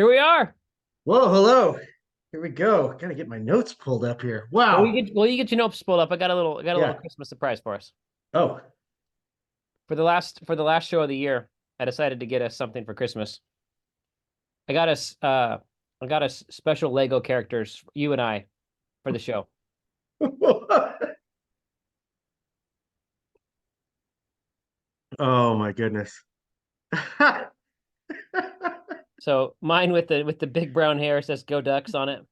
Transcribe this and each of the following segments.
Here we are. Whoa, hello. Here we go. Gotta get my notes pulled up here. Well, Wow. you get your notes pulled up. I got a little Yeah. Christmas surprise for us. Oh. For the last show of the year, I decided to get us something for Christmas. I got us I got us special Lego characters, you and I, for the show. Oh my goodness. So mine with the big brown hair says "Go Ducks" on it.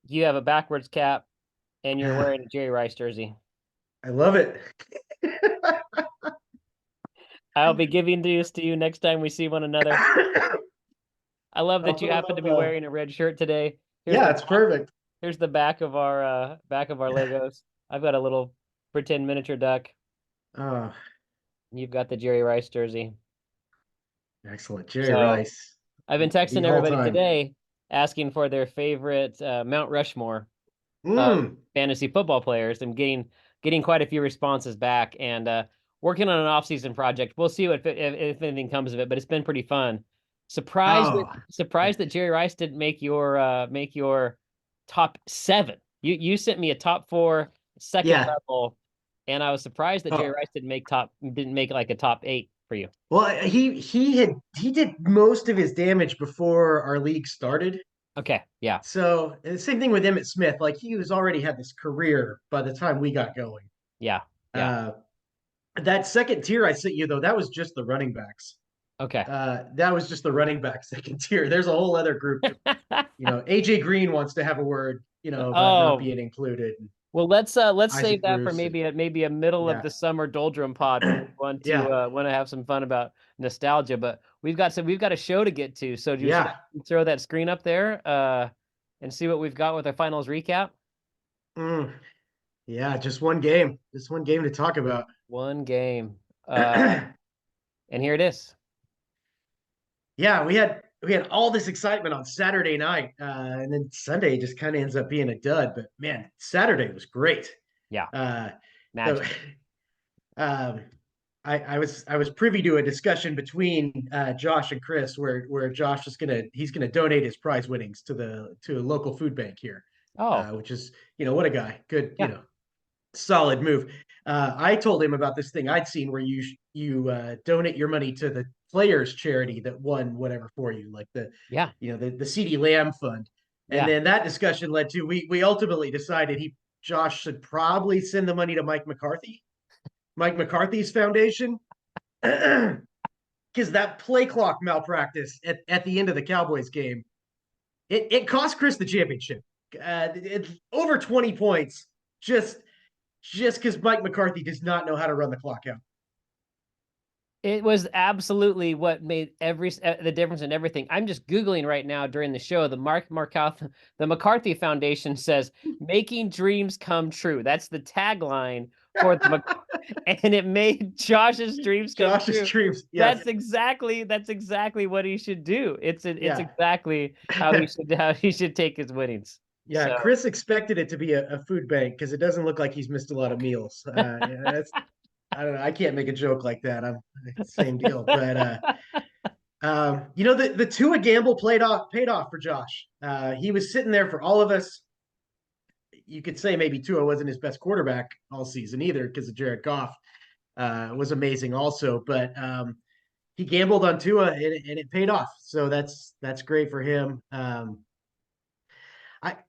You have a backwards cap, and you're wearing a Jerry Rice jersey. I love it. I'll be giving these to you next time we see one another. I love I'll that you put them happen to up. be wearing a red shirt today. Here's Yeah, the it's perfect. here's the back of our Legos. I've got a little pretend miniature duck. Oh, You've got the Jerry Rice jersey. excellent. Jerry So Rice, I've been the texting all everybody time. today asking for their favorite Mount Rushmore of Mm. fantasy football players. I'm getting quite a few responses back and working on an off-season project. We'll see if anything comes of it, but it's been pretty fun. Surprised that Oh, yeah. surprised that Jerry Rice didn't make your top seven. You sent me a top four second Yeah. level, and I was surprised that Jerry Oh, Rice didn't make like a top eight for you. well, he did most of his damage before our league started. Okay, yeah, So, and the same thing with Emmett Smith. Like he was already had this career by the time we got going. yeah, yeah. Uh, that second tier I sent you though, that was just the running backs. Okay. That was just the running back second tier. There's a whole other group. AJ Green wants to have a word, about not Oh, being included. well, let's save Isaac that for Bruce. maybe a middle of Yeah. the summer doldrum pod when we Yeah. want to have some fun about nostalgia. But we've got a show to get to. So should Yeah. I throw that screen up there and see what we've got with our finals recap? Mm, yeah. Just one game. Just one game to talk about. One game. And here it is. Yeah, we had all this excitement on Saturday night, and then Sunday just kind of ends up being a dud. But man, Saturday was great. Yeah, Uh, so, magic. um, I was privy to a discussion between Josh and Chris where Josh is he's gonna donate his prize winnings to a local food bank here, Oh, which is what a guy, good, yeah. solid move. I told him about this thing I'd seen where you donate your money to the players charity that won whatever for you, like Yeah. the CD Lamb Fund, and Yeah. then that discussion led to we ultimately decided Josh should probably send the money to Mike McCarthy's foundation, because that play clock malpractice at the end of the Cowboys game, it cost Chris the championship. It's over 20 points just because Mike McCarthy does not know how to run the clock out. It was absolutely what made the difference in everything. I'm just Googling right now during the show. The McCarthy Foundation says making dreams come true. That's the tagline for and it made Josh's dreams come Josh's true. dreams, yes, That's exactly what he should do. It's yeah. exactly how he should take his winnings. Yeah, So Chris expected it to be a food bank because it doesn't look like he's missed a lot of meals. Yeah, that's I don't know. I can't make a joke like that. I'm same deal. But the Tua gamble paid off for Josh. He was sitting there for all of us. You could say maybe Tua wasn't his best quarterback all season either because of Jared Goff was amazing also. But he gambled on Tua and it paid off. So that's great for him.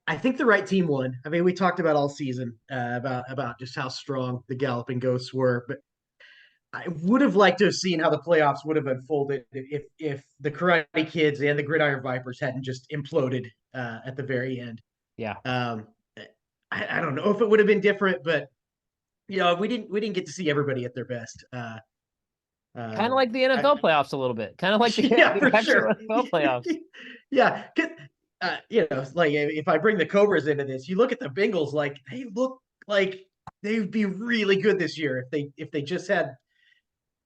I think the right team won. I mean, we talked about all season about just how strong the Galloping Ghosts were, but I would have liked to have seen how the playoffs would have unfolded if the Karate Kids and the Gridiron Vipers hadn't just imploded at the very end. yeah. Um, I don't know if it would have been different, but we didn't get to see everybody at their best. Kind of Um, like the I, NFL playoffs a little bit. Kind of like the, yeah, the for actual sure. NFL playoffs. Yeah, like if I bring the Cobras into this, you look at the Bengals, like they look like they'd be really good this year if they just had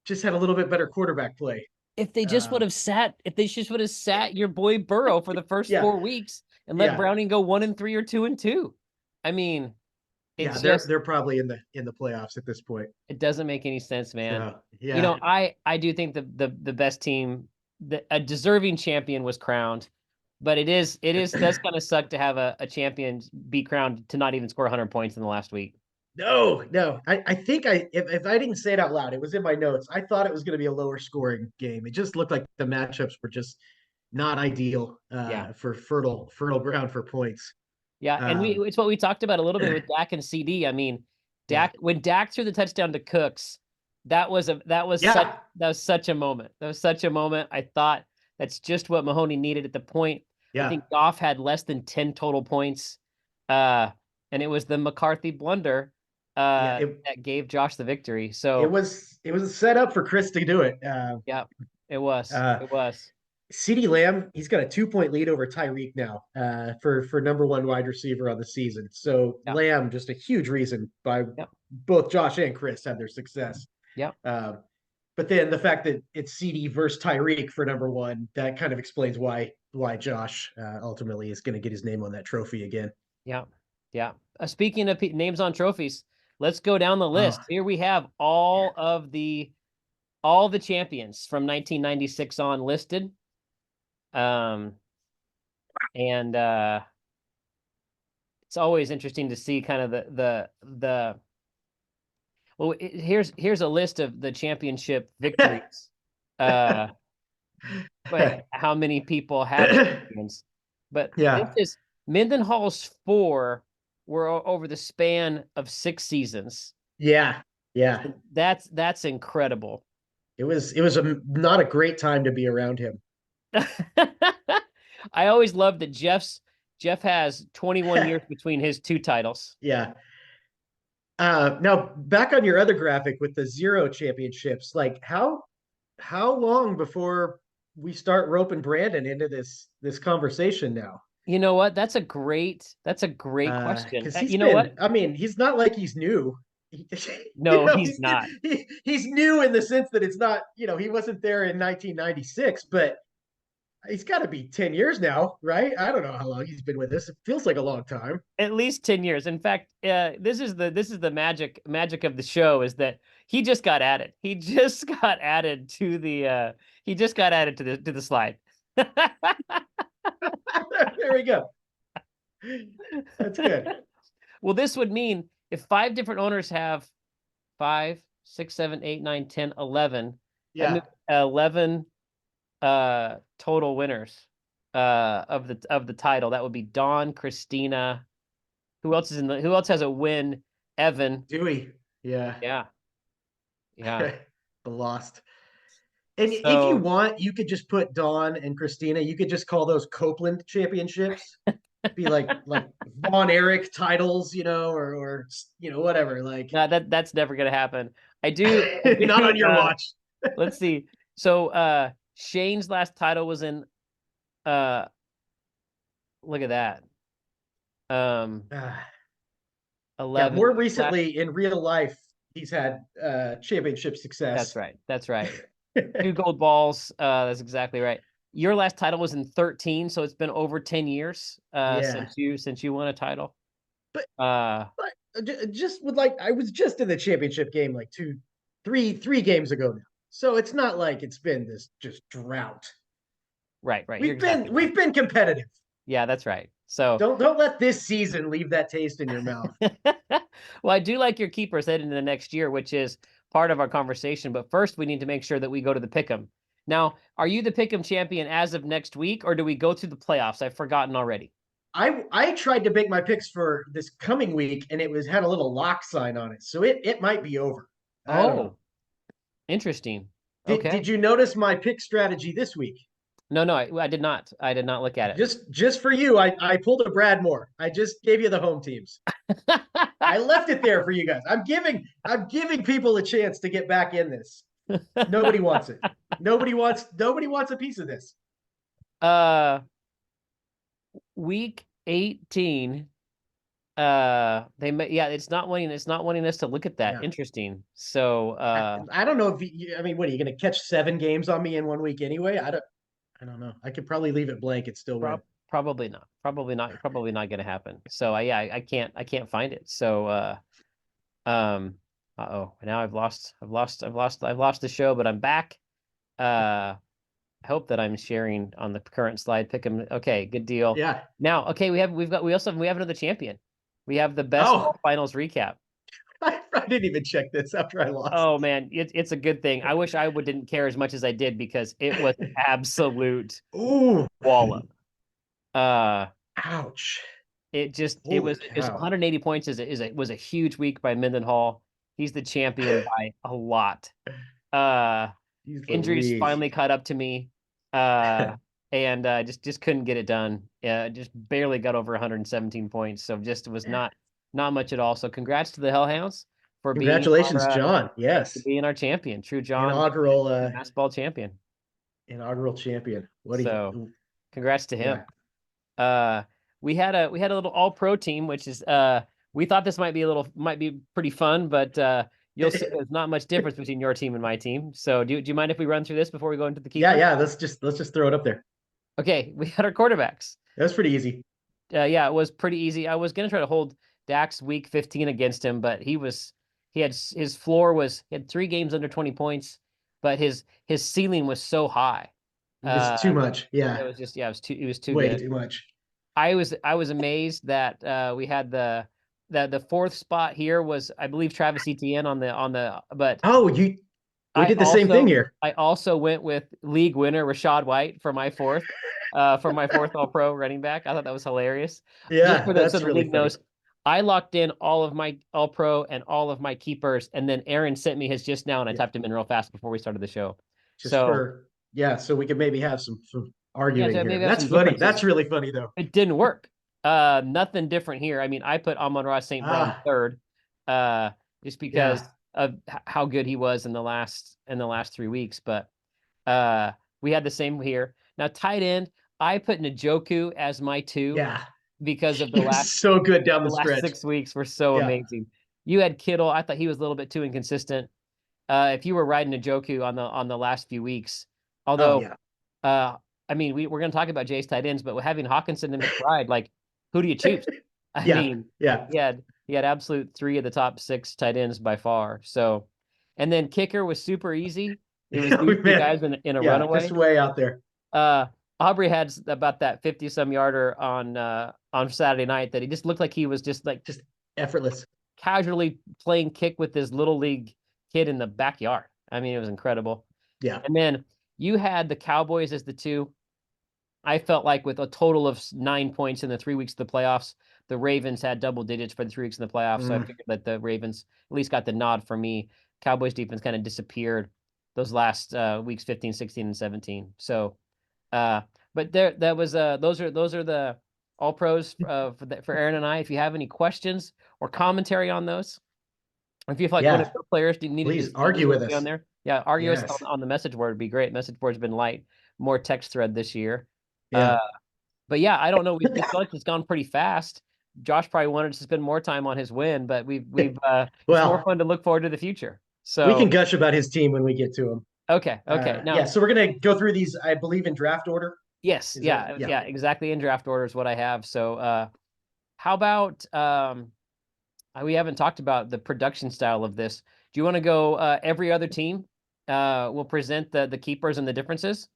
a little bit better quarterback play. Um, If they just would have sat your boy Burrow for the first yeah, 4 weeks and let yeah, Browning go 1-3 or 2-2. I mean, yeah. it's They're just they're probably in the playoffs at this point. it doesn't make any sense, man. So yeah, I do think the best team a deserving champion was crowned, but does kind of suck to have a champion be crowned to not even score 100 points in the last week. No. I think if I didn't say it out loud, it was in my notes. I thought it was going to be a lower scoring game. It just looked like the matchups were just not ideal Yeah. for fertile ground for points. Yeah, and Um, it's what we talked about a little bit with Dak and CD. I mean, yeah, When Dak threw the touchdown to Cooks, yeah, that was such a moment. That was such a moment. I thought that's just what Mahoney needed at the point. I yeah, think Goff had less than 10 total points. Uh, and it was the McCarthy blunder yeah. that gave Josh the victory. It So, was it was set up for Chris to do it. yeah, it was. Uh, It was. CeeDee Lamb, he's got a 2 point lead over Tyreek now for number one wide receiver on the season. So Yeah. Lamb, just a huge reason by Yep. both Josh and Chris had their success. Yep. Uh, but then the fact that it's CD versus Tyreek for number one, that kind of explains why Josh ultimately is going to get his name on that trophy again. Yeah. Yeah. Speaking of names on trophies, let's go down the Oh, list. Here we have all the champions from 1996 on listed. Um, and it's always interesting to see kind of the well, here's a list of the championship victories. Uh, but how many people have champions? But this yeah, is Mendenhall's 4 were over the span of 6 seasons. yeah, yeah. That's incredible. It was not a great time to be around him. I always loved that Jeff has 21 years between his 2 titles. Yeah. Now back on your other graphic with the 0 championships, like how long before we start roping Brandon into this conversation now? You know what? That's a great question. Because he's You know what? been, I mean, he's not like he's new. No, he's not. He's new in the sense that it's not, he wasn't there in 1996, but he's got to be 10 years now, right? I don't know how long he's been with us. It feels like a long time. At least 10 years. In fact, this is the magic of the show is that he just got added. He just got added to the slide. There we go. That's good. Well, this would mean if 5 different owners have 5, 6, 7, 8, 9, 10, 11, that Yeah. means 11 total winners of the title. That would be Dawn, Christina. Who else has a win? Evan. Dewey. Yeah. Yeah. Yeah. The lost. And if you So want, you could just put Dawn and Christina. You could just call those Copeland championships. Be like Von Erich titles, or whatever. Like no, that's never gonna happen. I not do on your watch. let's see. So Shane's last title was in uh look at that. Um Yeah, 11 more last, recently in real life, he's had championship that's success. right. That's right. 2 gold balls. That's exactly right. Your last title was in 13, so it's been over 10 years Yeah, since you won a title. but Uh just would I was just in the championship game like three games ago now, so it's not like it's been this just drought. right. You're We've exactly been right. we've been competitive. Yeah, that's right. So Don't let this season leave that taste in your mouth. well, I do like your keepers heading into the next year, which is part of our conversation. But first, we need to make sure that we go to the pick'em. Now, are you the pick'em champion as of next week, or do we go through the playoffs? I've forgotten already. I tried to make my picks for this coming week, and it was had a little lock sign on it, so it might be over. I don't know. Oh, interesting. Did Okay. you notice my pick strategy this week? No, I did not. I did not look at Just for you, I pulled a Brad Moore. I just gave you the home teams. it. I left it there for you guys. I'm giving people a chance to get back in this. Nobody wants it. Nobody wants a piece of this. uh, week 18. It's not wanting us to look at that. Yeah. Interesting. So, I don't know if I mean, what are you going to catch 7 games on me in one week anyway? I don't know. I could probably leave it blank and still win. Probably not. Probably not going to happen. So I can't find it. So um uh-oh. Now I've lost the show, but I'm back. I hope that I'm sharing on the current slide. Pick him. Okay, good deal. Yeah. Now, okay, we have another champion. We have the best Oh, finals recap. I didn't even check this after I lost. Oh man, it's a good thing. I wish I didn't care as much as I did because it was absolute Ooh, wallop. Uh, ouch. it Holy was just cow. 180 points was a huge week by Mendenhall. He's the champion by a lot. Uh, Jeez Injuries Louise. finally caught up to me. Uh, and just couldn't get it done. Just barely got over 117 points. So just was not much at all. So congrats to the Hellhounds for Congratulations, John. Yes. being our champion. True John, Inaugural basketball champion. inaugural champion. What do So you congrats to him. yeah. Uh, we had a little all pro team, which is we thought this might be pretty fun, but you'll see there's not much difference between your team and my team. So do you mind if we run through this before we go into the Yeah, keepers? yeah. Let's just throw it up there. Okay, we had our quarterbacks. That's pretty easy. Yeah, it was pretty easy. I was gonna try to hold Dax week 15 against him, but his floor was he had 3 games under 20 points, but his ceiling was so high. It's too Uh, much. it Yeah. was just it was too Way good. too much. I was amazed that we had the fourth spot here was I believe Travis Etienne on the but Oh, we I did the same thing also here. I also went with league winner Rashad White for my fourth all pro running back. I thought that was hilarious. Just Yeah, for so that's the really league funny. knows, I locked in all of my all pro and all of my keepers, and then Aaron sent me his just now, and I Yeah. typed him in real fast before we started the show. Just So for yeah, so we could maybe have some yeah, arguing so here. maybe have That's some funny. differences. That's really funny though. It didn't work. Nothing different here. I mean, I put Amon-Ra St. Brown Ah, third, uh, just yeah. because of how good he was in the last 3 weeks. But uh, we had the same here. Now, tight end, I put Njoku as my two Yeah. because of He was so good down the the last stretch. 6 weeks were so Yeah. amazing. You had Kittle. I thought he was a little bit too inconsistent. If you were riding Njoku on the last few weeks, Oh although yeah. uh, I mean, we're going to talk about Jay's tight ends, but having Hawkinson and McBride, like, who do you choose? I Yeah. mean, Yeah. he had absolute 3 of the top 6 tight ends by far. So, and then kicker was super easy. It was Oh, these two man. guys in a Yeah, just runaway. way out there. Uh, Aubrey had about that 50-some yarder on Saturday night that he just looked like he was just like Just effortless. casually playing kick with this little league kid in the backyard. I mean, it was incredible. Yeah. And then you had the Cowboys as the 2. I felt like with a total of 9 points in the 3 weeks of the playoffs, the Ravens had double digits for the 3 weeks in the playoffs. So I Mm. figured that the Ravens at least got the nod for me. Cowboys defense kind of disappeared those last weeks 15, 16, and 17. So, uh, but there that was those are the all pros for Aaron and I. If you have any questions or commentary on those, if you feel like one of Yeah. your players Please needed argue to with be on us. there, yeah, argue us Yes. on the message board would be great. Message board's been light, more text thread this year. Uh, Yeah. but yeah, I don't know. We feel like it's gone pretty fast. Josh probably wanted to spend more time on his win, but it's more Well, fun to look forward to the future. we can So gush about his team when we get to him. okay. Yeah, Now, so we're gonna go through these, I believe, in draft order. yes, Is that yeah, yeah. yeah, exactly. In draft order is what I have. So how about we haven't talked about the production style of this. Do you want to go every other team? Will present the keepers and the differences.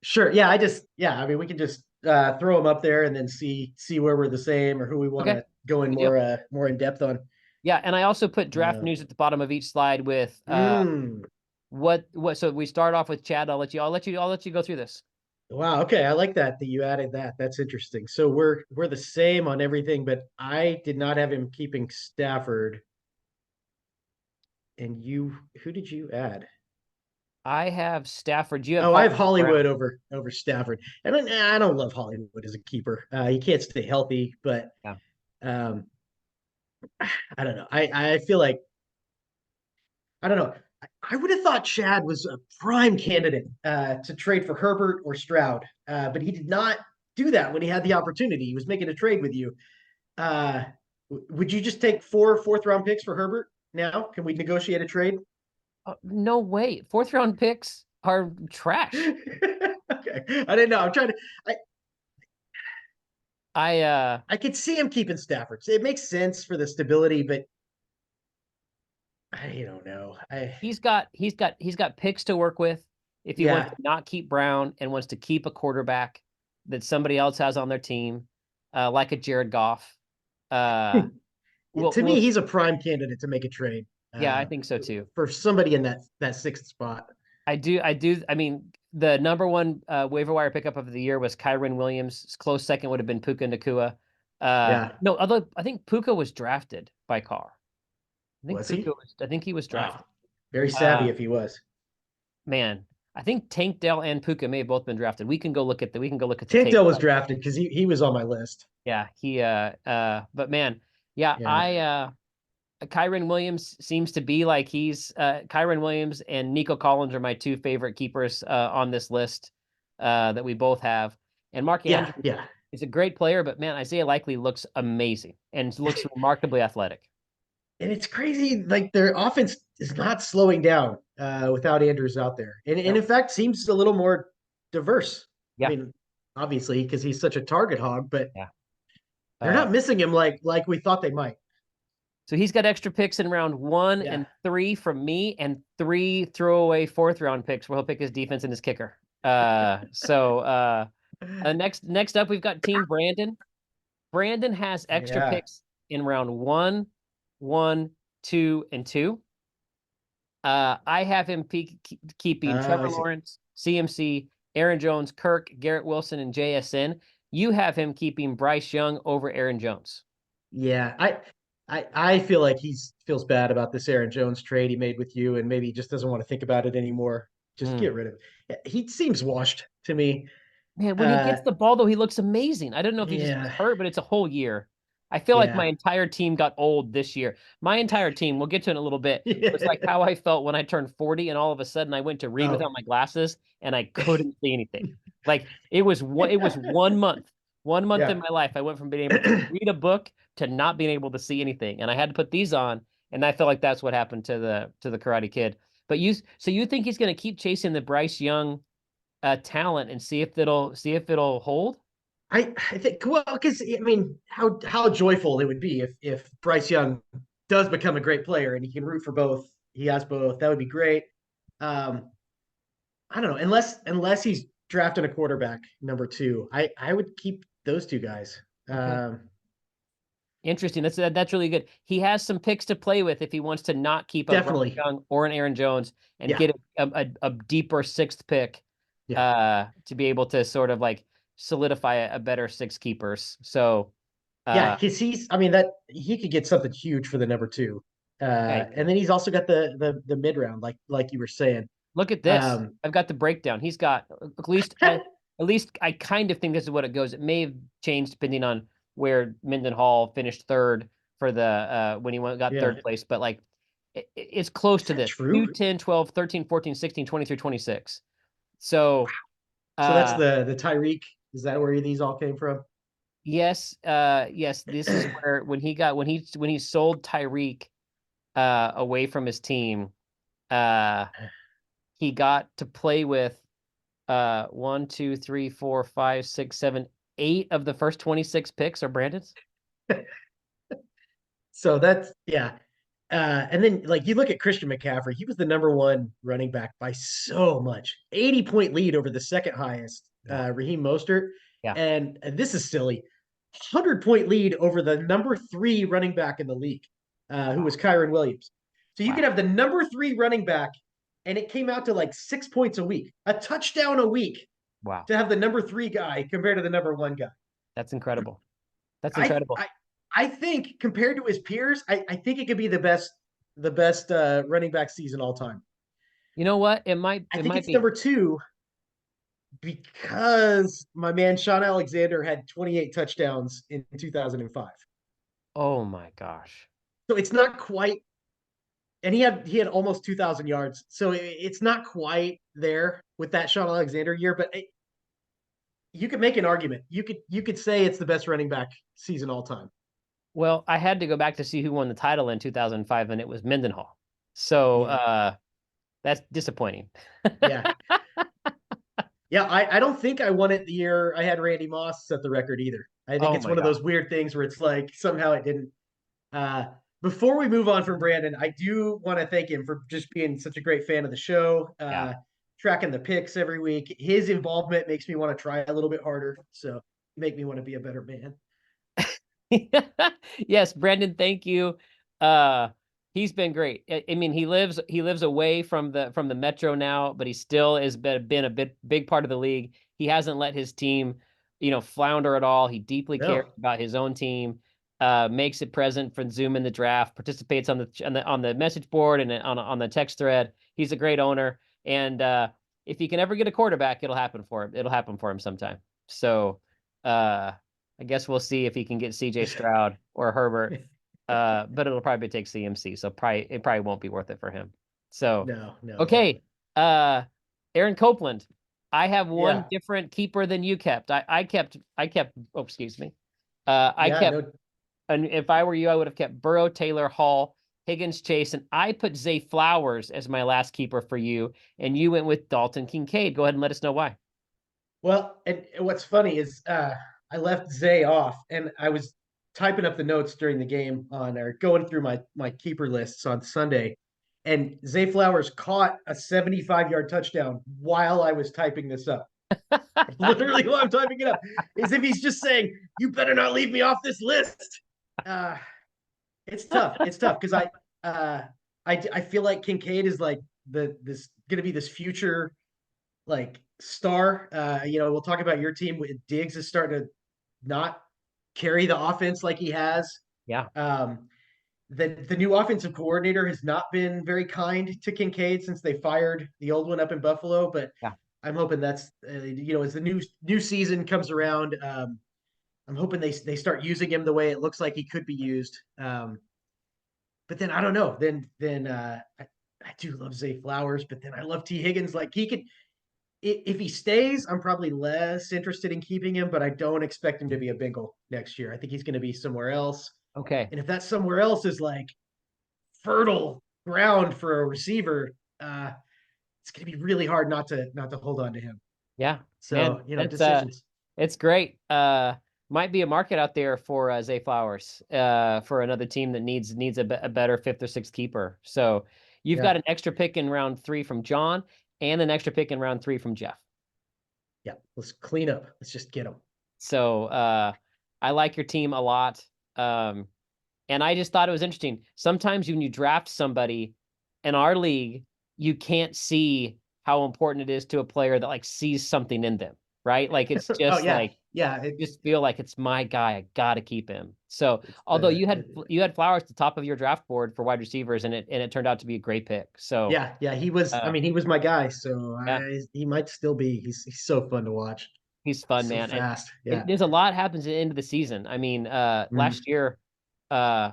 Sure. Yeah, I mean, we can just throw them up there and then see where we're the same or who we want Okay, to go in good deal. more in depth on. Yeah, and I also put draft Uh, news at the bottom of each slide with mm, what. So we start off with Chad. I'll let you go through this. wow. Okay, I like that you added that. That's interesting. So we're the same on everything, but I did not have him keeping Stafford. And who did you add? I have Stafford. You have Oh, I have Hollywood Brown. Hollywood over Stafford, and I don't love Hollywood as a keeper. He can't stay healthy, but Yeah. um, I don't know. I feel like I don't know. I would have thought Chad was a prime candidate to trade for Herbert or Stroud, but he did not do that when he had the opportunity. He was making a trade with you. Uh, would you just take 4 fourth-round picks for Herbert now? Can we negotiate a trade? No way. Fourth round picks are trash. Okay, I didn't know. I'm trying to. I I I could see him keeping Stafford. It makes sense for the stability, but I don't know. he's got picks to work with. if he wants Yeah. to not keep Brown and wants to keep a quarterback that somebody else has on their team, like a Jared Goff. To We'll me, he's a prime candidate to make a trade. Yeah, I Uh, think so too. for somebody in that sixth spot. I do. I mean, the number one waiver wire pickup of the year was Kyron Williams. Close second would have been Puka Nakua. Yeah. No, although I think Puka was drafted by Carr. Was he? I think he was Wow. drafted. Very savvy Uh, if he was. Man, I think Tank Dell and Puka may have both been drafted. We can go look at the tape. Tank was drafted because he was on my list. Yeah, but man, yeah, Yeah. Kyron Williams seems to be like Kyron Williams and Nico Collins are my two favorite keepers on this list that we both have. And Mark Yeah. Andrews Yeah. is a great player, but man, Isaiah Likely looks amazing and looks remarkably athletic. And it's crazy. Like their offense is not slowing down without Andrews out there. And No. in fact, seems a little more diverse. I Yeah, mean, obviously, because he's such a target hog, but yeah. they're Uh, not missing him like we thought they might. so he's got extra picks in round 1 Yeah. and 3 from me, and 3 throwaway fourth round picks where he'll pick his defense and his kicker. Next up, we've got Team Brandon. Brandon has extra Yeah. picks in round 1, 1, 2, and 2. I have him keeping I Trevor see. Lawrence, CMC, Aaron Jones, Kirk, Garrett Wilson, and JSN. You have him keeping Bryce Young over Aaron Jones. Yeah. I feel like he feels bad about this Aaron Jones trade he made with you, and maybe he just doesn't want to think about it anymore. Just Mm. get rid of it. He seems washed to me. Man, when he Uh gets the ball, though, he looks amazing. I don't know if he just gets yeah. hurt, but it's a whole year. I feel like my Yeah. entire team got old this year. My entire team, we'll get to it in a little bit, was like how I felt when I turned 40 and all of a sudden I went to read Oh. without my glasses and I couldn't see anything. Like it was 1 month. 1 month in Yeah. my life, I went from being able to read a book to not being able to see anything. And I had to put these on, and I feel like that's what happened to the Karate Kid. But you think he's gonna keep chasing the Bryce Young talent and see if it'll hold? I think well because I mean how joyful it would be if Bryce Young does become a great player and he can root for both. He has both. That would be great. Um, I don't know unless he's drafting a quarterback number 2. I would keep those two guys. Okay. Um, Interesting. That's really good. He has some picks to play with if he wants to not keep a Bryce definitely. Young or an Aaron Jones and Yeah. get a deeper sixth pick Yeah. to be able to sort of like solidify a better six keepers. So Yeah. uh Because I mean that he could get something huge for the number 2. yeah, And then he's also got the mid round like you were saying. look at this. Um, I've got the breakdown. He's got at least I kind of think this is what it goes. It may have changed depending on where Mendenhall finished third for the when he got yeah. third place, but like it's close Is to that this. true? 2, 10, 12, 13, 14, 16, 23, 26. So So that's uh the Tyreek. Is that where these all came from? yes, this is where when he sold Tyreek away from his team, uh he got to play with 1, 2, 3, 4, 5, 6, 7, 8 of the first 26 picks are Brandon's. So that's yeah. And then like you look at Christian McCaffrey, he was the number 1 running back by so much. 80-point lead over the second highest, Yeah. Raheem Mostert. Yeah. And this is silly. 100-point lead over the number 3 running back in the league, who was Kyron Williams. So you Wow. could have the number 3 running back, and it came out to like 6 points a week, a touchdown a week Wow. to have the number 3 guy compared to the number 1 guy. That's incredible. That's I incredible. I I think compared to his peers, I think it could be the best running back season all time. You know what? It might I it think might it's be. number 2 because my man Sean Alexander had 28 touchdowns in 2005. Oh my gosh. So it's not quite, and he had almost 2,000 yards. So it's not quite there with that Sean Alexander year, but you could make an argument. You could say it's the best running back season all time. Well, I had to go back to see who won the title in 2005, and it was Mendenhall. So Yeah, that's disappointing. yeah. Yeah, I don't think I won it the year I had Randy Moss set the record either. I think Oh it's my one of God. those weird things where it's like somehow it didn't. Uh, Before we move on from Brandon, I do want to thank him for just being such a great fan of the show. Yeah. tracking the picks every week. His involvement makes me want to try a little bit harder. So make me want to be a better man. Yes, Brendan, thank you. Uh he's been great. I mean, he lives away from the metro now, but he still has been a big part of the league. He hasn't let his team, flounder at all. He deeply cares No. about his own team, makes it present for Zoom in the draft, participates on the message board and on the text thread. He's a great owner. And if he can ever get a quarterback, it'll happen for him. It'll happen for him sometime. So I guess we'll see if he can get CJ Stroud or Herbert. But it'll probably take CMC, so it probably won't be worth it for him. So No. okay. Aaron Copeland. I have one Yeah. different keeper than you kept. I kept oh, excuse me. I Yeah. kept, No. and if I were you, I would have kept Burrow, Taylor, Hall, Higgins, Chase, and I put Zay Flowers as my last keeper for you, and you went with Dalton Kincaid. Go ahead and let us know why. Well, and what's funny is I left Zay off, and I was typing up the notes during the game on or going through my keeper lists on Sunday, and Zay Flowers caught a 75-yard touchdown while I was typing this up. Literally, while I'm typing it up, as if he's just saying, "You better not leave me off this list." Uh, it's tough. It's tough because I feel like Kincaid is like this going to be this future like star. We'll talk about your team. Diggs is starting to not carry the offense like he has. Yeah. The new offensive coordinator has not been very kind to Kincaid since they fired the old one up in Buffalo. But Yeah. I'm hoping that's as the new season comes around. I'm hoping they start using him the way it looks like he could be used. But then I don't know. Then I do love Zay Flowers, but then I love T Higgins. Like he could if he stays, I'm probably less interested in keeping him, but I don't expect him to be a Bengal next year. I think he's going to be somewhere else. Okay. And if that somewhere else is like fertile ground for a receiver, it's going to be really hard not to hold on to him. Yeah, man, So decisions. it's great. Might be a market out there for Zay Flowers, for another team that needs a better fifth or sixth keeper. So you've got Yeah, an extra pick in round 3 from John and an extra pick in round 3 from Jeff. yeah. Let's clean up. Let's just get them. So I like your team a lot. And I just thought it was interesting. Sometimes when you draft somebody in our league, you can't see how important it is to a player that like sees something in them, right? Like it's Oh just yeah, like yeah. you just feel like it's my guy. I gotta keep him. So It's although you had Flowers at the top of your draft board for wide receivers, and it turned out to be a great pick. So yeah. He was. I uh, mean, he was my guy. So yeah, he might still be. He's so fun to watch. he's fun, So man. And fast. Yeah. there's a lot happens at the end of the season. I mean, Mm. last year, uh,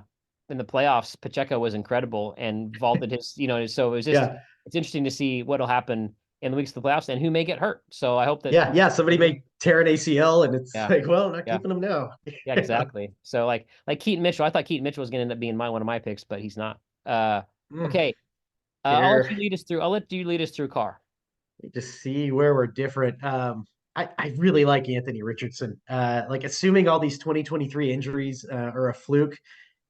in the playoffs, Pacheco was incredible and vaulted his, so it was just, Yeah. it's interesting to see what'll happen in the weeks of the playoffs and who may get hurt. So I hope that, Yeah. Somebody may tear an ACL, and it's yeah, like, well, not yeah, keeping him now. yeah, exactly. So like Keaton Mitchell, I thought Keaton Mitchell was going to end up being one of my picks, but he's not. Mm. Okay. Here, I'll let you lead us through Carr. just see where we're different. I really like Anthony Richardson. Like assuming all these 2023 injuries are a fluke,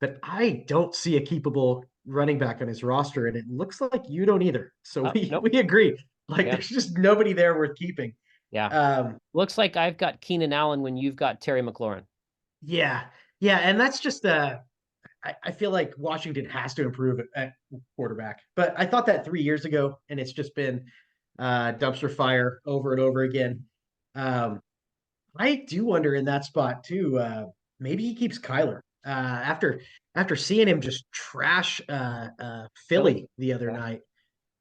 but I don't see a keepable running back on his roster, and it looks like you don't either. So Oh, we nope. we agree. Like Yeah. there's just nobody there worth keeping. Yeah. Um, Looks like I've got Keenan Allen when you've got Terry McLaurin. yeah, yeah, and that's just I feel like Washington has to improve at quarterback. But I thought that 3 years ago, and it's just been dumpster fire over and over again. Um, I do wonder in that spot too. Maybe he keeps Kyler after seeing him just trash Really? Philly the other Yeah. night.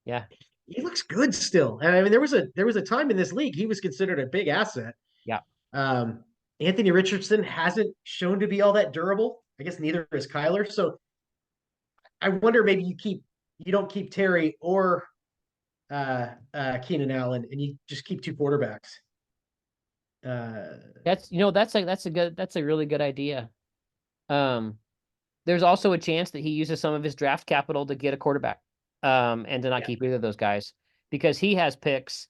Yeah. He looks good still. And I mean, there was a time in this league he was considered a big asset. Yeah. Um, Anthony Richardson hasn't shown to be all that durable. I guess neither is Kyler. So I wonder maybe you don't keep Terry or Keenan Allen, and you just keep two quarterbacks. Uh, That's a really good idea. Um, there's also a chance that he uses some of his draft capital to get a quarterback, and to not yeah, keep either of those guys because he has picks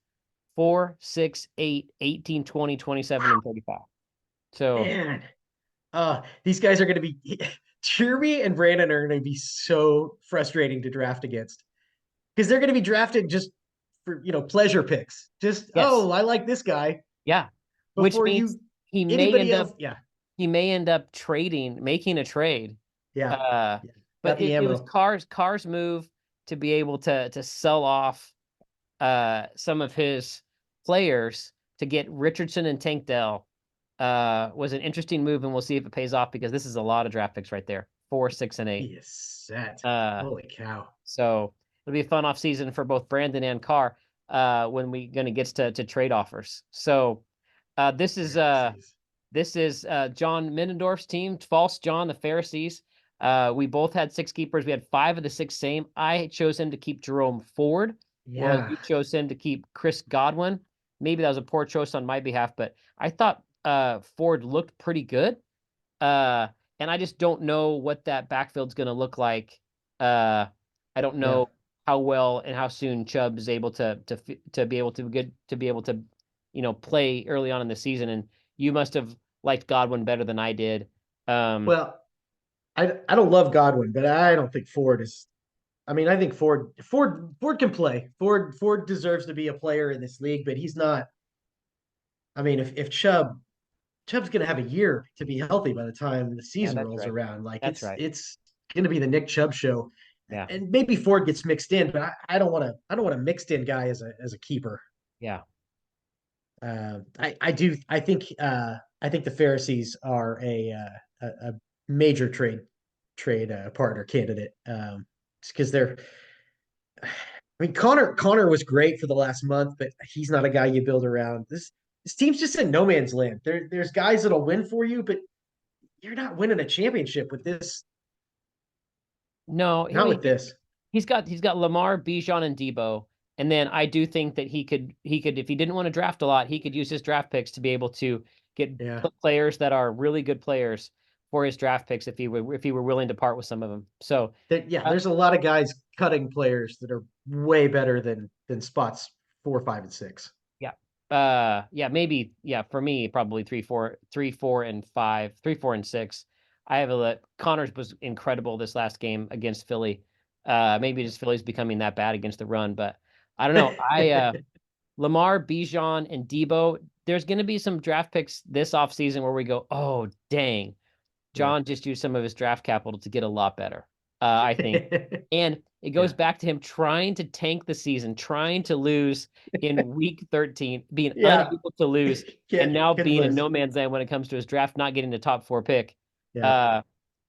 4, 6, 8, 18, 20, 27, and 35. So man. These guys are going to be Jeremy and Brandon are going to be so frustrating to draft against because they're going to be drafted just pleasure picks. Just Yes. I like this guy Yeah. Which before means you he may anybody end else. up Yeah, making a trade. yeah, Uh, yeah. but Got the it was ammo. Carr's move to be able to sell off some of his players to get Richardson and Tank Dell was an interesting move, and we'll see if it pays off because this is a lot of draft picks right there. 4, 6, and 8. He is set. Uh, Holy cow. so it'll be a fun off season for both Brandon and Carr when we gonna get to trade offers. So this is Pharisees. John Minnendorf's team, False John, the Pharisees. We both had 6 keepers. We had 5 of the 6 same. I chose him to keep Jerome Ford, whereas Yeah. you chose him to keep Chris Godwin. Maybe that was a poor choice on my behalf, but I thought Ford looked pretty good. Uh, and I just don't know what that backfield's going to look like. I don't Yeah. know how well and how soon Chubb is able to be able to play early on in the season. And you must have liked Godwin better than I did. Well, I don't love Godwin, but I don't think Ford is. I mean, I think Ford can play. Ford deserves to be a player in this league, but he's not. I mean, if Chubb's going to have a year to be healthy by the time the Yeah, season that's rolls right. around. Like That's right. it's going to be the Nick Chubb show, Yeah, and maybe Ford gets mixed in, but I don't want to. I don't want a mixed in guy as a keeper. yeah. I do. I think the Pharisees are a major trade partner candidate. Because they're. I mean, Connor was great for the last month, but he's not a guy you build around. This team's just in no man's land. There's guys that'll win for you, but you're not winning a championship with this. No, I Not mean with this. he's got Lamar, Bijan, and Debo. And then I do think that he could if he didn't want to draft a lot, he could use his draft picks to be able to get Yeah. players that are really good players for his draft picks if he were willing to part with some of them. So Yeah, uh, there's a lot of guys cutting players that are way better than spots 4, 5, and 6. yeah. Yeah, maybe, yeah, for me, probably 3, 4, and 5, 3, 4, and 6. I have Connors was incredible this last game against Philly. Maybe just Philly's becoming that bad against the run, but I don't know. Lamar, Bijan, and Debo, there's going to be some draft picks this offseason where we go, oh, dang. Yeah. John just used some of his draft capital to get a lot better, I think. And it goes Yeah. back to him trying to tank the season, trying to lose in week 13, being Yeah. unable to lose, and Can't now couldn't being in lose. no man's land when it comes to his draft, not getting the top 4 pick. Yeah. Uh,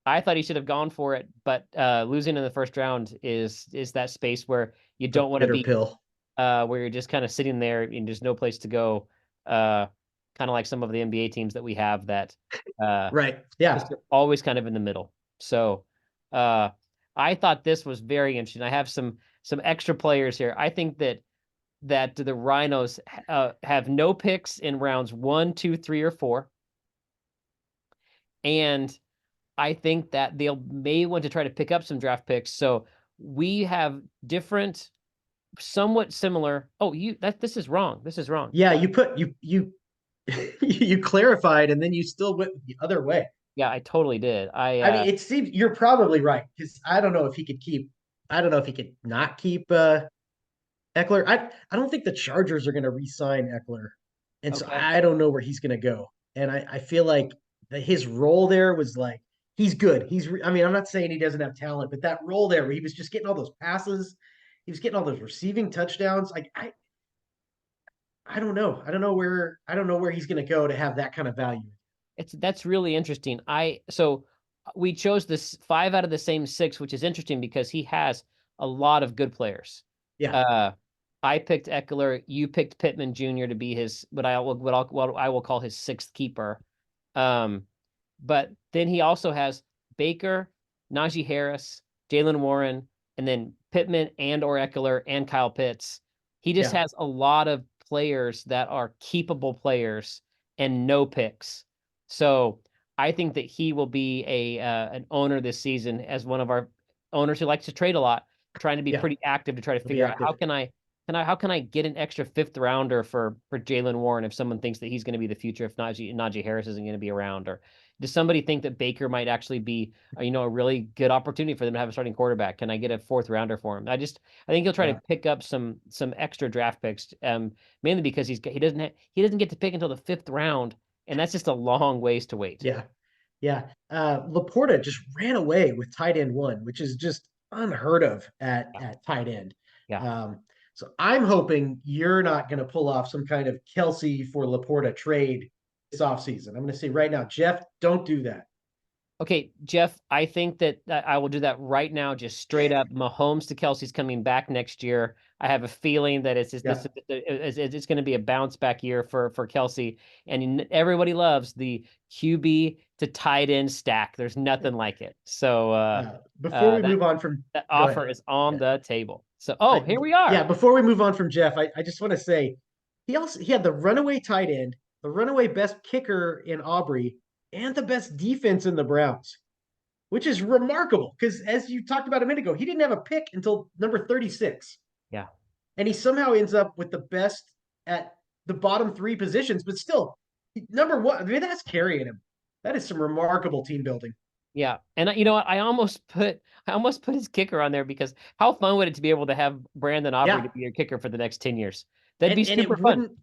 I thought he should have gone for it, but losing in the first round is that space where you The don't want to bitter be pill. where you're just kind of sitting there and there's no place to go. Uh, kind of like some of the NBA teams that we have that uh, Right. Yeah. just always kind of in the middle. So uh, I thought this was very interesting. I have some extra players here. I think that the Rhinos have no picks in rounds 1, 2, 3, or 4, and I think that they'll may want to try to pick up some draft picks. So we have different somewhat similar. Oh, this is wrong. This is wrong. Yeah, you you clarified and then you still went the other way. Yeah, I totally did. I mean, it seems you're probably right because I don't know if he could keep. I don't know if he could not keep Eckler. I don't think the Chargers are going to re-sign Eckler, and so Okay. I don't know where he's going to go. And I feel like his role there was like he's good. I mean, I'm not saying he doesn't have talent, but that role there where he was just getting all those passes, he was getting all those receiving touchdowns. Like I don't know. I don't know where he's going to go to have that kind of value. That's really interesting. So we chose this 5 out of the same 6, which is interesting because he has a lot of good players. Yeah, Uh, I picked Eckler. You picked Pittman Jr. to be his what I will call his 6th keeper. Um, but then he also has Baker, Najee Harris, Jalen Warren, and then Pittman and or Eckler and Kyle Pitts. He just yeah, has a lot of players that are keepable players and no picks. So I think that he will be an owner this season as one of our owners who likes to trade a lot, trying to be yeah. pretty active to try to He'll be figure out active. how can I get an extra fifth rounder for Jalen Warren if someone thinks that he's going to be the future if Najee Harris isn't going to be around? Or does somebody think that Baker might actually be a really good opportunity for them to have a starting quarterback? Can I get a fourth rounder for him? I think he'll try to Yeah. pick up some extra draft picks, mainly because he doesn't get to pick until the fifth round, and that's just a long ways to wait. Yeah. Yeah. Laporta just ran away with tight end one, which is just unheard of Yeah. at tight end. Yeah. Um, so I'm hoping you're not going to pull off some kind of Kelsey for Laporta trade this offseason. I'm going to say right now, Jeff, don't do that. Okay, Jeff, I think that I will do that right now, just straight up. Mahomes to Kelsey's coming back next year. I have a feeling that Yeah. it's going to be a bounce back year for Kelsey, and everybody loves the QB to tight end stack. There's nothing like it. So Before we that move on from, that go offer ahead. is on Yeah. the table. So here we Yeah, are. before we move on from Jeff, I just want to say he had the runaway tight end, the runaway best kicker in Aubrey, and the best defense in the Browns, which is remarkable because as you talked about a minute ago, he didn't have a pick until number 36. Yeah. And he somehow ends up with the best at the bottom three positions, but still number one. I mean, that's carrying him. That is some remarkable team building. Yeah, and you know what? I almost put his kicker on there because how fun would it to be able to have Brandon Aubrey to Yeah. be your kicker for the next 10 years? That'd be And it super fun. wouldn't,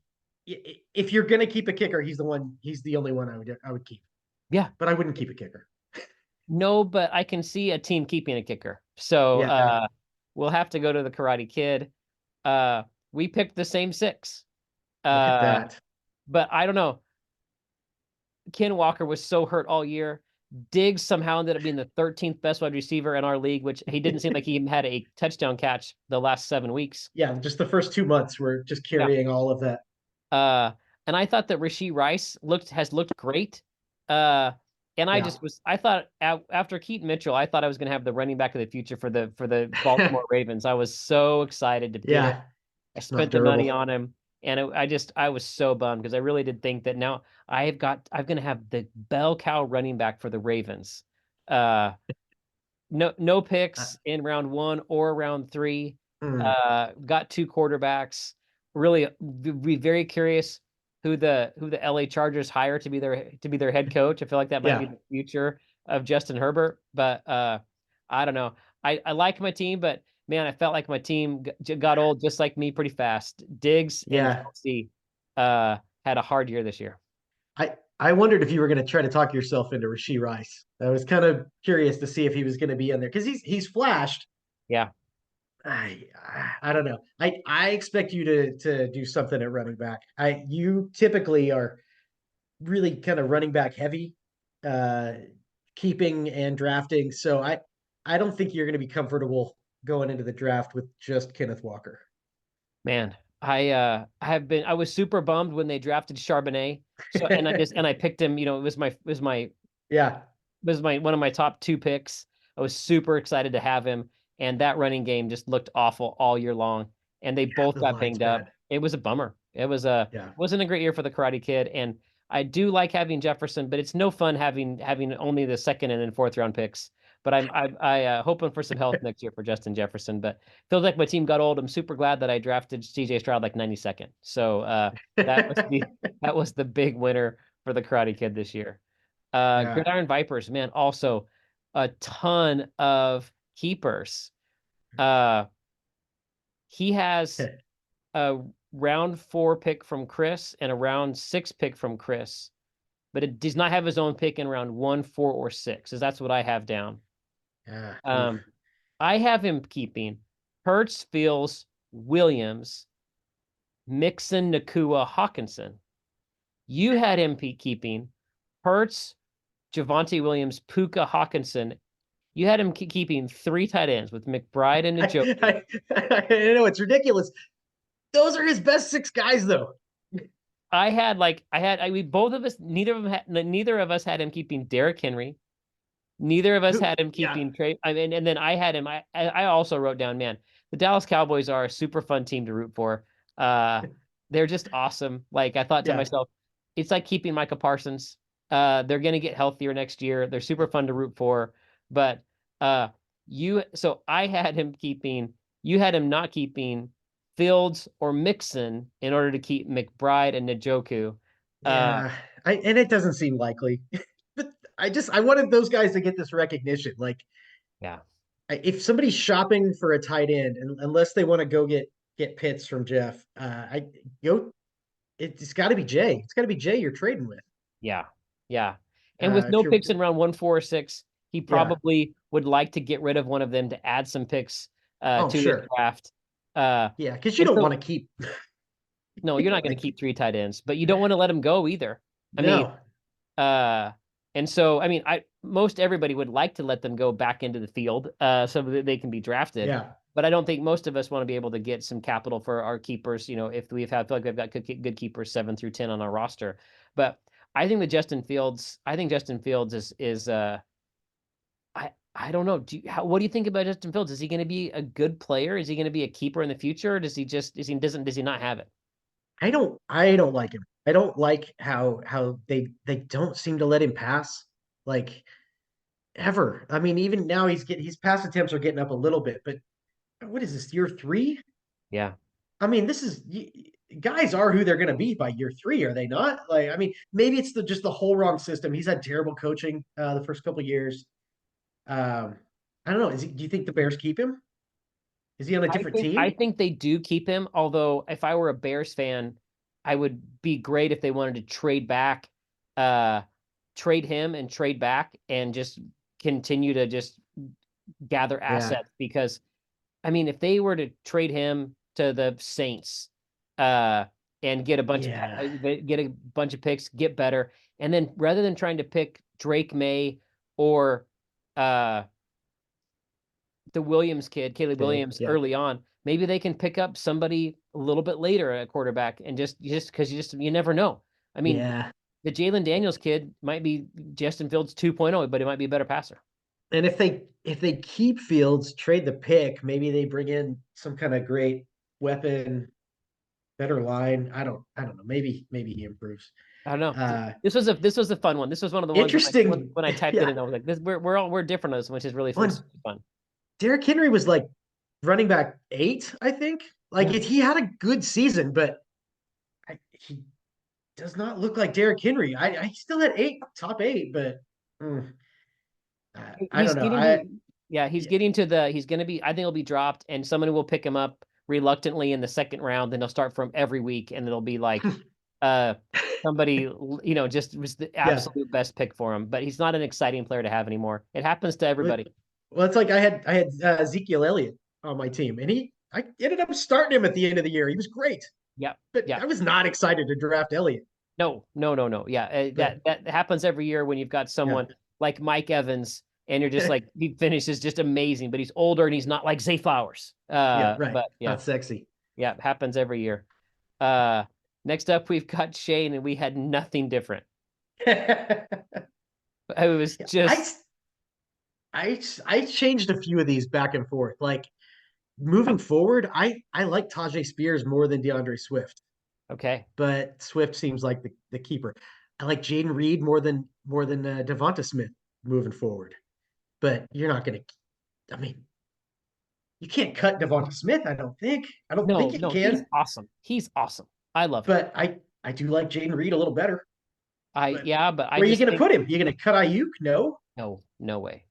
if you're gonna keep a kicker, he's the only one I would keep. Yeah. But I wouldn't keep a kicker. No, but I can see a team keeping a kicker. So Yeah. we'll have to go to the Karate Kid. We picked the same six. Look at Uh, that. but I don't know. Ken Walker was so hurt all year. Diggs somehow ended up being the 13th best wide receiver in our league, which he didn't seem like he had a touchdown catch the last 7 weeks. Yeah, just the first 2 months were just Yeah. carrying all of that. Uh, and I thought that Rashee Rice has looked great. And Yeah. I thought after Keaton Mitchell, I thought I was going to have the running back of the future for the Baltimore Ravens. I was so excited to get it. Yeah. I Just not spent the money durable. on him, and I was so bummed because I really did think that now I'm going to have the bell cow running back for the Ravens. Uh, no Uh, picks in round one or round three. mm, Got two quarterbacks. Really be very curious who the LA Chargers hire to be their head coach. I feel like that might be yeah. the future of Justin Herbert, but I don't know. I like my team, but man, I felt like my team got old just like me pretty fast. Diggs and Yeah. Kelsey had a hard year this year. I wondered if you were going to try to talk yourself into Rashee Rice. I was kind of curious to see if he was going to be in there because he's flashed. Yeah. I I don't know. I expect you to do something at running back. You typically are really kind of running back heavy, uh, keeping and drafting. So I don't think you're going to be comfortable going into the draft with just Kenneth Walker. Man, I was super bummed when they drafted Charbonnet. So and I picked him, Yeah, was my one of my top two picks. I was super excited to have him, and that running game just looked awful all year long. And they yeah, both the got line's banged up. bad. It was a bummer. Yeah, Wasn't a great year for the Karate Kid, and I do like having Jefferson, but it's no fun having only the second and then fourth round picks. But I hoping for some health next year for Justin Jefferson. But feels like my team got old. I'm super glad that I drafted CJ Stroud like 92nd. So that was the that was the big winner for the Karate Kid this year. yeah. Gridiron Vipers, man, also a ton of keepers. Uh, he has a round 4 pick from Chris and a round 6 pick from Chris, but it does not have his own pick in round 1, 4, or 6, as that's what I have down. Yeah. Oof. Um, I have him keeping Hurts, Fields, Williams, Mixon, Nakua, Hawkinson. You had him keeping Hurts, Javonte Williams, Puka, Hawkinson. You had him keeping 3 tight ends with McBride and Njoku. I know it's ridiculous. Those are his best six guys, though. We both of us, neither of us had him keeping Derrick Henry. Neither of us had him Yeah, keeping Trey. I mean, and then I had him. I also wrote down, man, the Dallas Cowboys are a super fun team to root for. Uh, they're just awesome. Like I thought to yeah. myself, it's like keeping Micah Parsons. They're gonna get healthier next year. They're super fun to root for. But so I had him keeping. You had him not keeping Yeah. Fields, or Mixon in order to keep McBride and Njoku. Yeah. And it doesn't seem likely. But I wanted those guys to get this recognition. Like Yeah, if somebody's shopping for a tight end, and unless they want to go get Pitts from Jeff, I go. It's got to be Jay. It's got to be Jay you're trading with. yeah, yeah. And with If no you're, picks in round 1, 4, or 6, he yeah. probably would like to get rid of one of them to add some picks Oh, to his sure. draft. Uh, Yeah, because you and don't so want to keep no, you're not going to like keep 3 tight ends, but you don't want to let them go either. I mean, no. uh, and so I mean, I most everybody would like to let them go back into the field, so that they can be drafted. Yeah. But I don't think most of us want to be able to get some capital for our keepers. You know, if we've had feel like we've got good keepers 7 through 10 on our roster. But I think Justin Fields is I don't know. What do you think about Justin Fields? Is he going to be a good player? Is he going to be a keeper in the future? Or does he not have it? I don't like him. I don't like how they don't seem to let him pass like ever. I mean, even now his pass attempts are getting up a little bit, but what is this, year three? Yeah. I mean, guys are who they're going to be by year three, are they not? Like, I mean, maybe it's just the whole wrong system. He's had terrible coaching the first couple of years. Um, I don't know. Do you think the Bears keep him? Is he on a different I team? think they do keep him. Although if I were a Bears fan, I would be great if they wanted to uh, trade him and trade back and just continue to just gather Yeah, assets. Because I mean, if they were to trade him to the Saints, uh, and yeah, get a bunch of picks, get better, and then rather than trying to pick Drake May or uh the Williams kid, Caleb okay, Williams, yeah, early on, maybe they can pick up somebody a little bit later at quarterback, and just because you never know. I mean, yeah. the Jalen Daniels kid might be Justin Fields 2.0, but he might be a better passer. And if they keep Fields, trade the pick, maybe they bring in some kind of great weapon, better line. I don't know. Maybe he improves. I don't know. Uh, This was a fun one. This was one of the ones Interesting. when I typed it Yeah. in, I was like, we're different on this, which is really When fun. Derrick Henry was like running back 8, I think. Like Yeah. he had a good season, but he does not look like Derrick Henry. I still had 8, top 8, but mm, I He's don't know. getting I to Yeah, Yeah. he's gonna be I think he'll be dropped and somebody will pick him up reluctantly in the second round, then he'll start from every week and it'll be like uh somebody just was the Yeah. absolute best pick for him. But he's not an exciting player to have anymore. It happens to everybody. Well, it's like I had Ezekiel Elliott on my team, and I ended up starting him at the end of the year. He was great, Yep. but Yep. I was not excited to draft Elliott. No. Yeah, But that happens every year when you've got yeah, someone like Mike Evans and you're just like he finishes just amazing, but he's older and he's not like Zay Flowers. yeah, right. But yeah, Not sexy. yeah, happens every year. Uh, Next up we've got Shane, and we had nothing different. I It was just I changed a few of these back and forth. Like moving forward, I like Tajay Spears more than DeAndre Swift, okay. but Swift seems like the keeper. I like Jaden Reed more than Devonta Smith moving forward. But you're not going to. I mean, you can't cut Devonta Smith. I don't think. I don't think No, you no, he's can. awesome. He's awesome. I love him. But I do like Jaden Reed a little better. But Yeah, but I where are you just going to think put him? You're going to cut Ayuk? No. no way.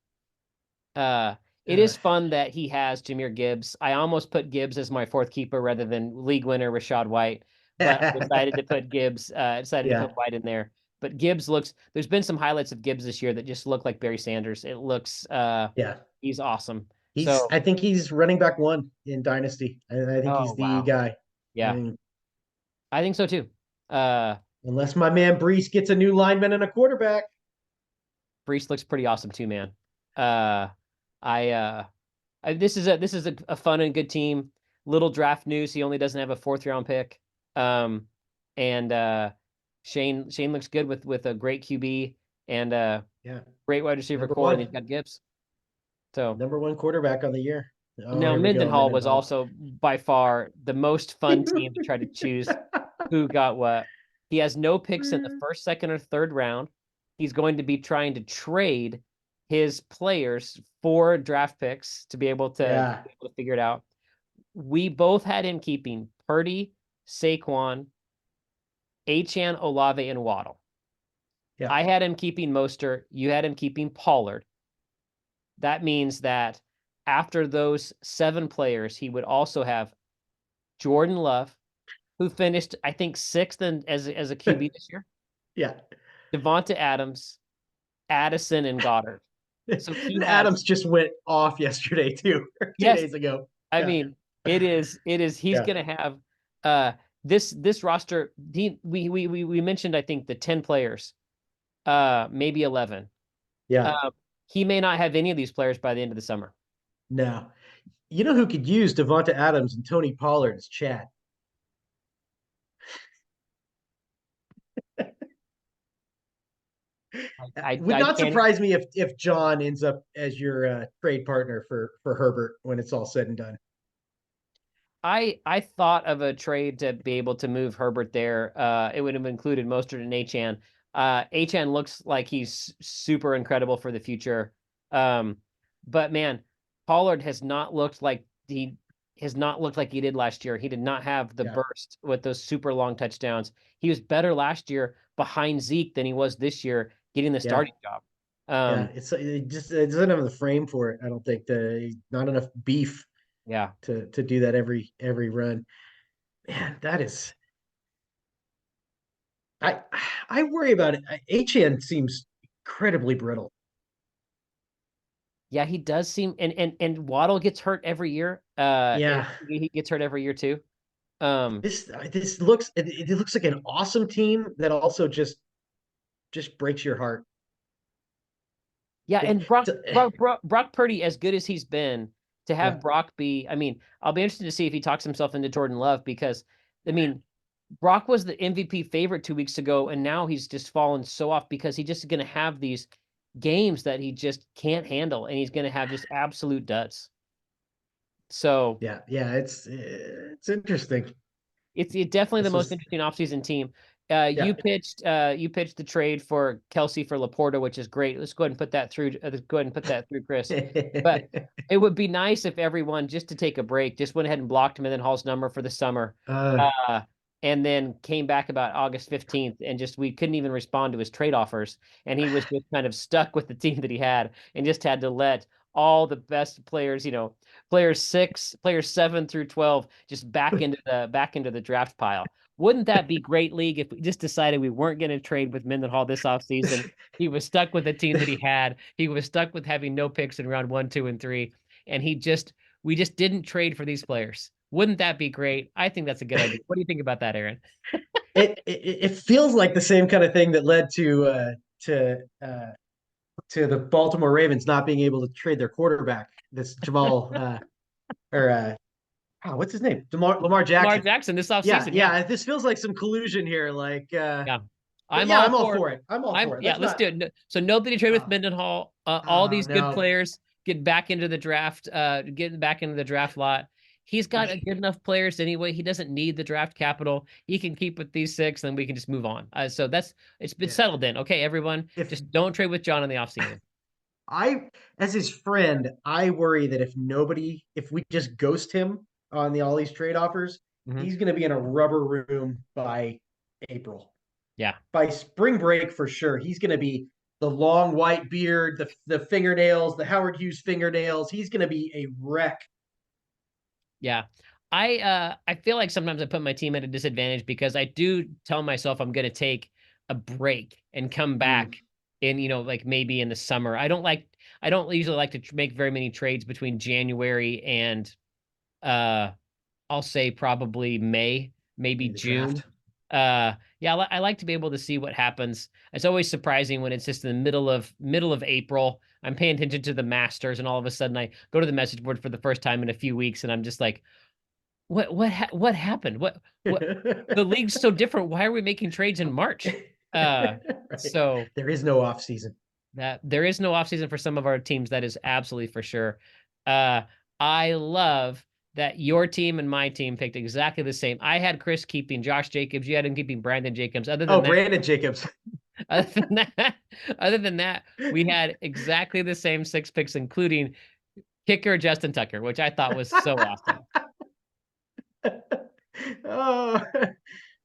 Uh, it Uh, is fun that he has Jahmyr Gibbs. I almost put Gibbs as my fourth keeper rather than league winner Rashad White, but I decided to put Gibbs. Decided to yeah, put White in there. But Gibbs looks. There's been some highlights of Gibbs this year that just look like Barry Sanders. It looks. yeah. He's awesome. He's. So, I think he's running back one in Dynasty. I think oh he's the wow, guy. I yeah, mean, I think so too. Uh, unless my man Brees gets a new lineman and a quarterback. Brees looks pretty awesome too, man. Uh, I this is a fun and good team. Little draft news. He only doesn't have a fourth round pick. Um, and Shane looks good with a great QB and Yeah, great wide receiver number core, and one, he's got Gibbs. So number one quarterback on the year. Oh, now here we go, Mendenhall was Mendenhall. also by far the most fun team to try to choose who got what. He has no picks in the first, second, or third round. He's going to be trying to trade his players for draft picks to be able to Yeah, figure it out. We both had him keeping Purdy, Saquon, Achane, Olave, and Waddle. Yeah. I had him keeping Mostert. You had him keeping Pollard. That means that after those 7 players, he would also have Jordan Love, who finished, I think, 6th as a QB this year, Yeah. Devonta Adams, Addison, and Goddard. So he And has, Adams just went off yesterday too, or two yes, days ago. I Yeah. mean, he's Yeah. gonna have this roster. We mentioned, I think, the 10 players, maybe 11. Yeah. Uh, he may not have any of these players by the end of the summer. No. You know who could use Devonta Adams and Tony Pollard as Chad? Would I not can't. surprise me if John ends up as your trade partner for Herbert when it's all said and done. I thought of a trade to be able to move Herbert there. It would have included Mostert and Achane. Achane looks like he's super incredible for the future. But man, Pollard has not looked like he did last year. He did not have the Yeah. burst with those super long touchdowns. He was better last year behind Zeke than he was this year getting the Yeah. starting job. Yeah. It doesn't have the frame for it. I don't think not enough beef Yeah. to do that every run. Man, that is I I worry about it. HN seems incredibly brittle. Yeah, he does seem, and Waddle gets hurt every year. And Yeah. he gets hurt every year too. Um, This looks it looks like an awesome team that also just breaks your heart. yeah, It, and Brock Purdy, as good as he's been, to have yeah. Brock be, I mean, I'll be interested to see if he talks himself into Jordan Love because, I mean, Brock was the MVP favorite 2 weeks ago, and now he's just fallen so off because he just is going to have these games that he just can't handle, and he's going to have just absolute duds. So Yeah, it's interesting. it's definitely the This most was interesting offseason team. yeah. You pitched the trade for Kelsey for Laporta, which is great. Let's go ahead and put that through. Let's go ahead and put that through, Chris. But it would be nice if everyone, just to take a break, just went ahead and blocked him and then Hall's number for the summer. uh Uh, and then came back about August 15th and just we couldn't even respond to his trade offers. And he was just kind of stuck with the team that he had and just had to let all the best players, players 7 through 12, just back into the draft pile. Wouldn't that be great, league, if we just decided we weren't going to trade with Mendenhall this offseason? He was stuck with the team that he had. He was stuck with having no picks in round 1, 2, and 3, and we just didn't trade for these players. Wouldn't that be great? I think that's a good idea. What do you think about that, Aaron? it feels like the same kind of thing that led to the Baltimore Ravens not being able to trade their quarterback, this Jamal or what's his name? Lamar Lamar Jackson. Jackson this Yeah, offseason, yeah. yeah. This feels like some collusion here. Yeah. But I'm yeah, all I'm all for for it. I'm all for it. yeah, Let's let's not. do it. So nobody trade with Uh, Mendenhall. All oh these good no. players get back into the draft, getting back into the draft lot. He's got a good enough players anyway. He doesn't need the draft capital. He can keep with these 6, then we can just move on. So it's been Yeah. settled in. Okay, everyone, If just don't trade with John in the offseason. I, as his friend, I worry that if we just ghost him on all these trade offers, Hmm. he's going to be in a rubber room by April. Yeah. By spring break for sure, he's going to be the long white beard, the fingernails, the Howard Hughes fingernails. He's going to be a wreck. Yeah. I feel like sometimes I put my team at a disadvantage because I do tell myself I'm gonna take a break and come Mm, back in, like maybe in the summer. I don't usually like to make very many trades between January and uh I'll say probably May, maybe maybe the June. draft. Yeah, I like to be able to see what happens. It's always surprising when it's just in the middle of April. I'm paying attention to the Masters, and all of a sudden I go to the message board for the first time in a few weeks, and I'm just like, what happened? What the league's so different. Why are we making trades in March? Uh, Right. so There is no off season. that there is no offseason for some of our teams. That is absolutely for sure. Uh, I love that your team and my team picked exactly the same. I had Chris keeping Josh Jacobs. You had him keeping Brandon Jacobs. Oh, Brandon Jacobs. Other than that, other than that, we had exactly the same 6 picks, including kicker Justin Tucker, which I thought was so awesome. Oh,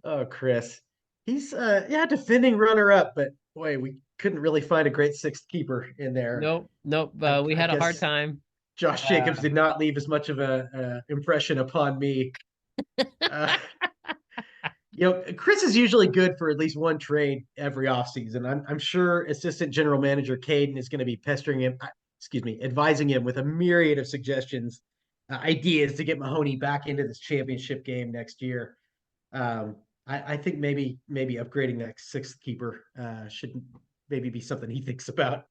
oh, Chris. He's yeah, defending runner up, but boy, we couldn't really find a great sixth keeper in there. Nope, nope. We I had a hard guess time. Josh Jacobs Uh, did not leave as much of a impression upon me. Uh, Chris is usually good for at least one trade every offseason. I'm sure assistant general manager Caden is going to be pestering him, excuse me, advising him with a myriad of suggestions, ideas to get Mahoney back into this championship game next year. Um, I think maybe upgrading that sixth keeper should maybe be something he thinks about.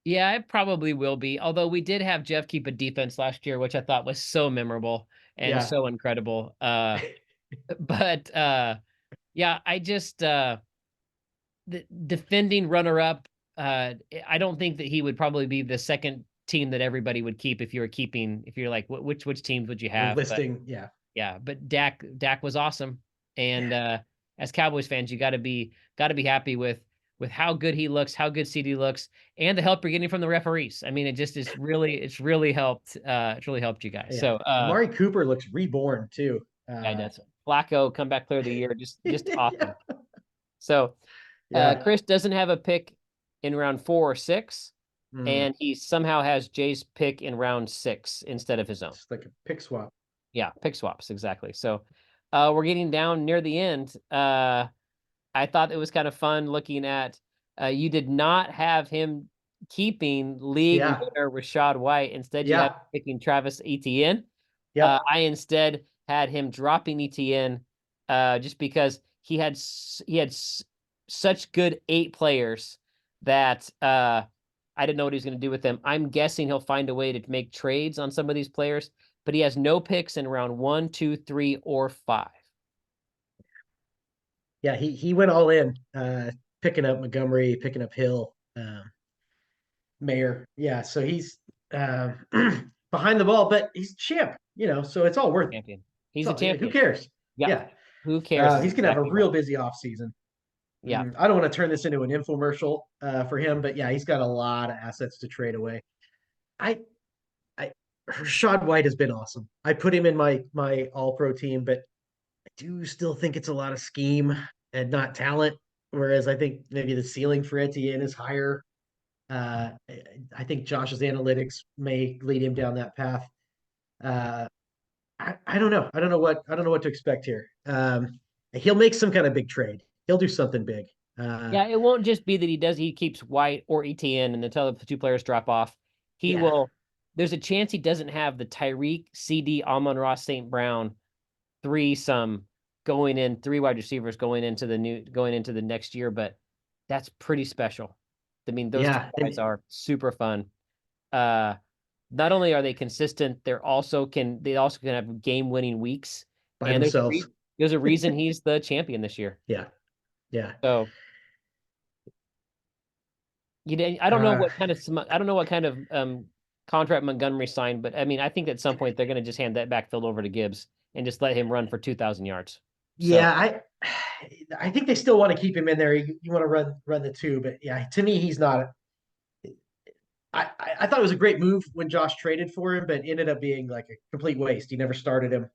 yeah, it probably will be. Although we did have Jeff keep a defense last year, which I thought was so memorable and Yeah, so incredible. But yeah, I just the defending runner up. I don't think that he would probably be the second team that everybody would keep if you were keeping. If you're like, which teams would you we're have? But listing. Yeah, yeah, but Dak was awesome, and yeah, as Cowboys fans, you got to be happy with how good he looks, how good CD looks, and the help you're getting from the referees. I mean, it just is really it's really helped. It's really helped you guys. yeah. So Amari Cooper looks reborn too. yeah, that's Flacco come back player of the year, just Yeah, awesome. So yeah. Chris doesn't have a pick in round 4 or 6, Mm, and he somehow has Jay's pick in round 6 instead of his own. it's like a pick swap. Yeah, pick swaps, exactly. So we're getting down near the end. I thought it was kind of fun looking at you did not have him keeping league Yeah, winner Rashad White. Instead, you have yeah, picking Travis Etienne. yep. I instead had him dropping Etienne just because he had such good 8 players that I didn't know what he was going to do with them. I'm guessing he'll find a way to make trades on some of these players, but he has no picks in round 1, 2, 3, or 5. Yeah, he went all in, picking up Montgomery, picking up Hill, Mayer. Yeah, so he's uh, behind the ball, but he's champ, so it's all worth it. Champion. It's He's a all, who champion. cares? Yeah. Yeah, Who cares is he's gonna have a exactly real right. busy off season. Yeah. I don't want to turn this into an infomercial for him, but yeah, he's got a lot of assets to trade away. I, I, Rashad White has been awesome. I put him in my All Pro team, but I do still think it's a lot of scheme and not talent. Whereas I think maybe the ceiling for Etienne is higher. Uh, I think Josh's analytics may lead him down that path. Uh, I don't know. I don't know what to expect here. He'll make some kind of big trade. He'll do something big. Yeah, it won't just be that he keeps White or ETN and until the 2 players drop off. He Yeah, will there's a chance he doesn't have the Tyreek, CD, Amon-Ross, St. Brown threesome going in, 3 wide receivers going into the next year, but that's pretty special. I mean, those two yeah, guys and are super fun. Uh Not only are they consistent, they also can have game-winning weeks. by And themselves. there's a reason he's the champion this year. Yeah, yeah. So I don't know Uh, what kind of contract Montgomery signed, but I mean, I think at some point they're going to just hand that backfield over to Gibbs and just let him run for 2,000 yards. So yeah, I think they still want to keep him in there. You want to run the two, but yeah, to me, he's not. I thought it was a great move when Josh traded for him, but ended up being like a complete waste. He never started him.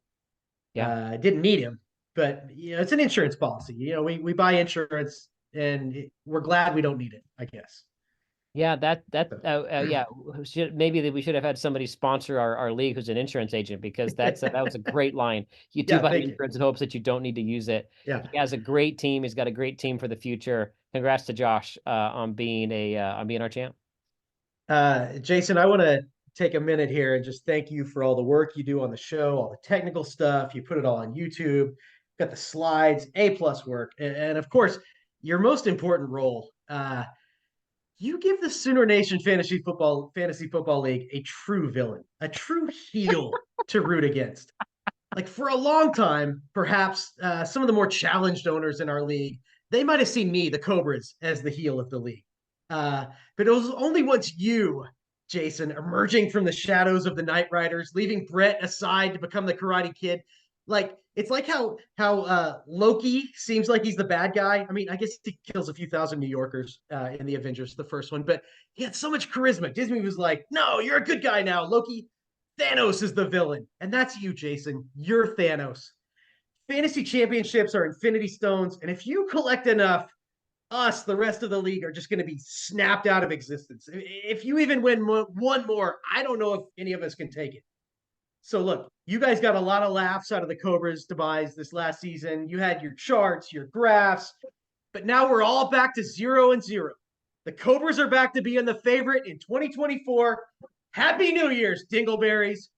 yeah, Didn't need him, but it's an insurance policy. We buy insurance, and we're glad we don't need it, I guess. yeah, So. yeah, maybe we should have had somebody sponsor our league who's an insurance agent because that was a great line. You do Yeah, buy thank you. insurance in hopes that you don't need to use it. Yeah. He has a great team. He's got a great team for the future. Congrats to Josh on being our champ. Jason, I want to take a minute here and just thank you for all the work you do on the show, all the technical stuff. You put it all on YouTube, got the slides, A+ work, and of course, your most important role. You give the Sooner Nation Fantasy Football League a true villain, a true heel to root against. Like for a long time, perhaps some of the more challenged owners in our league, they might have seen me, the Cobras, as the heel of the league. Uh, but it was only once you, Jason, emerging from the shadows of the Night Riders, leaving Brett aside to become the Karate Kid. Like it's like how Loki seems like he's the bad guy. I mean, I guess he kills a few thousand New Yorkers in the Avengers, the first one, but he had so much charisma. Disney was like, "No, you're a good guy now, Loki." Thanos is the villain. And that's you, Jason. You're Thanos. Fantasy championships are infinity stones. And if you collect enough, us, the rest of the league, are just going to be snapped out of existence. If you even win one more, I don't know if any of us can take it. So look, you guys got a lot of laughs out of the Cobras demise this last season. You had your charts, your graphs, but now we're all back to 0-0. The Cobras are back to being the favorite in 2024. Happy New Year's, Dingleberries.